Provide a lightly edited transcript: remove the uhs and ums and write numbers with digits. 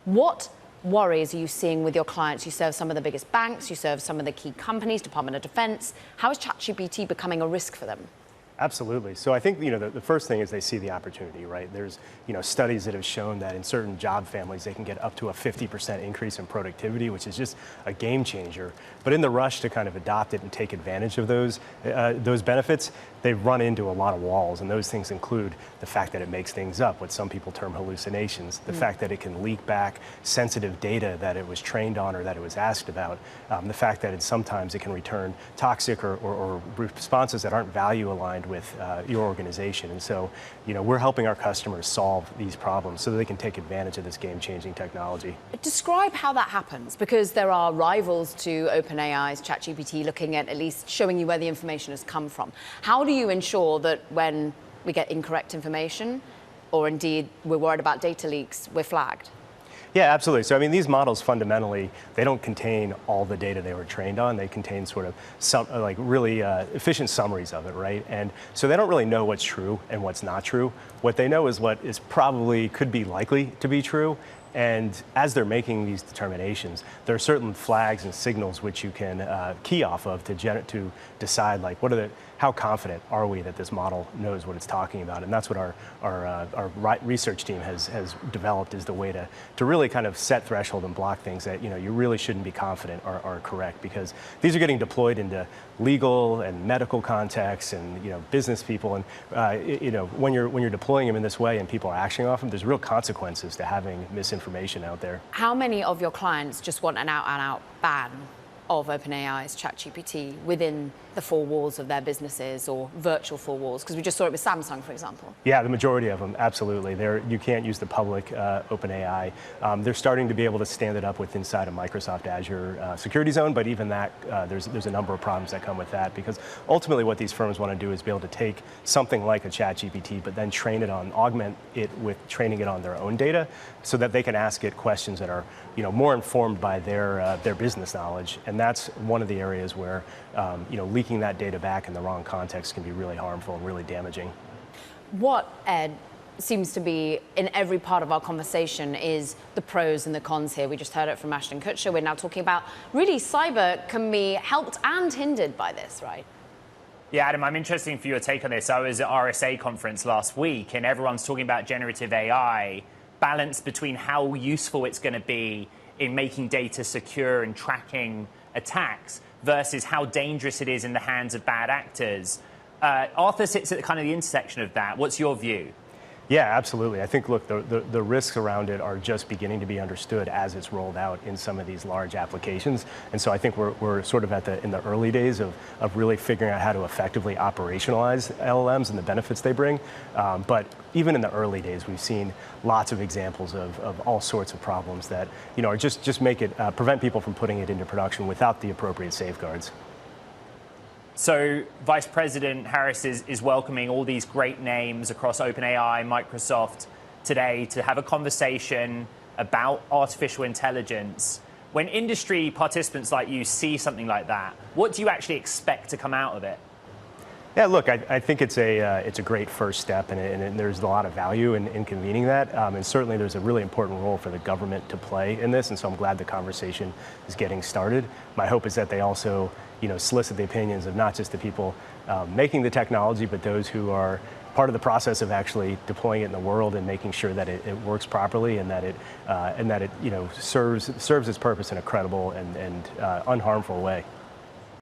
What worries are you seeing with your clients? You serve some of the biggest banks, you serve some of the key companies, Department of Defense. How is ChatGPT becoming a risk for them? Absolutely. So I think the first thing is they see the opportunity, right? There's studies that have shown that in certain job families they can get up to a 50% increase in productivity, which is just a game changer. But in the rush to kind of adopt it and take advantage of those benefits, they've run into a lot of walls, and those things include the fact that it makes things up, what some people term hallucinations, the fact that it can leak back sensitive data that it was trained on or that it was asked about, the fact that sometimes it can return toxic or responses that aren't value aligned with your organization. And so, we're helping our customers solve these problems so that they can take advantage of this game-changing technology. Describe how that happens, because there are rivals to OpenAI's ChatGPT looking at least showing you where the information has come from. How do you ensure that when we get incorrect information, or indeed we're worried about data leaks, we're flagged? Yeah, absolutely. So, these models fundamentally, they don't contain all the data they were trained on. They contain sort of some, really efficient summaries of it, right? And so they don't really know what's true and what's not true. What they know is what is probably could be likely to be true. And as they're making these determinations, there are certain flags and signals which you can key off of to decide, how confident are we that this model knows what it's talking about? And that's what our research team has developed, is the way to really kind of set threshold and block things that you really shouldn't be confident are correct, because these are getting deployed into legal and medical contexts and business people, and when you're deploying them in this way and people are acting off them, there's real consequences to having misinformation out there. How many of your clients just want an out-and-out ban of OpenAI's ChatGPT within the four walls of their businesses, or virtual four walls? Because we just saw it with Samsung, for example. Yeah, the majority of them, absolutely. You can't use the public OpenAI. They're starting to be able to stand it up with inside a Microsoft Azure security zone, but even that, there's a number of problems that come with that, because ultimately what these firms want to do is be able to take something like a ChatGPT, but then augment it with training it on their own data, so that they can ask it questions that are more informed by their business knowledge. And that's one of the areas where leaking that data back in the wrong context can be really harmful and really damaging. What, Ed, seems to be in every part of our conversation is the pros and the cons here. We just heard it from Ashton Kutcher. We're now talking about really cyber can be helped and hindered by this, right? Yeah, Adam, I'm interested for your take on this. I was at RSA conference last week, and everyone's talking about generative AI, balance between how useful it's going to be in making data secure and tracking attacks versus how dangerous it is in the hands of bad actors. Arthur sits at kind of the intersection of that. What's your view? Yeah, absolutely. I think, look, the risks around it are just beginning to be understood as it's rolled out in some of these large applications. And so I think we're sort of in the early days of really figuring out how to effectively operationalize LLMs and the benefits they bring. But even in the early days, we've seen lots of examples of all sorts of problems that are just prevent people from putting it into production without the appropriate safeguards. So Vice President Harris is welcoming all these great names across OpenAI, Microsoft today to have a conversation about artificial intelligence. When industry participants like you see something like that, what do you actually expect to come out of it? Yeah, look, I think it's a great first step, and there's a lot of value in convening that. And certainly there's a really important role for the government to play in this, and so I'm glad the conversation is getting started. My hope is that they also solicit the opinions of not just the people making the technology, but those who are part of the process of actually deploying it in the world and making sure that it works properly, and that it serves its purpose in a credible and unharmful way.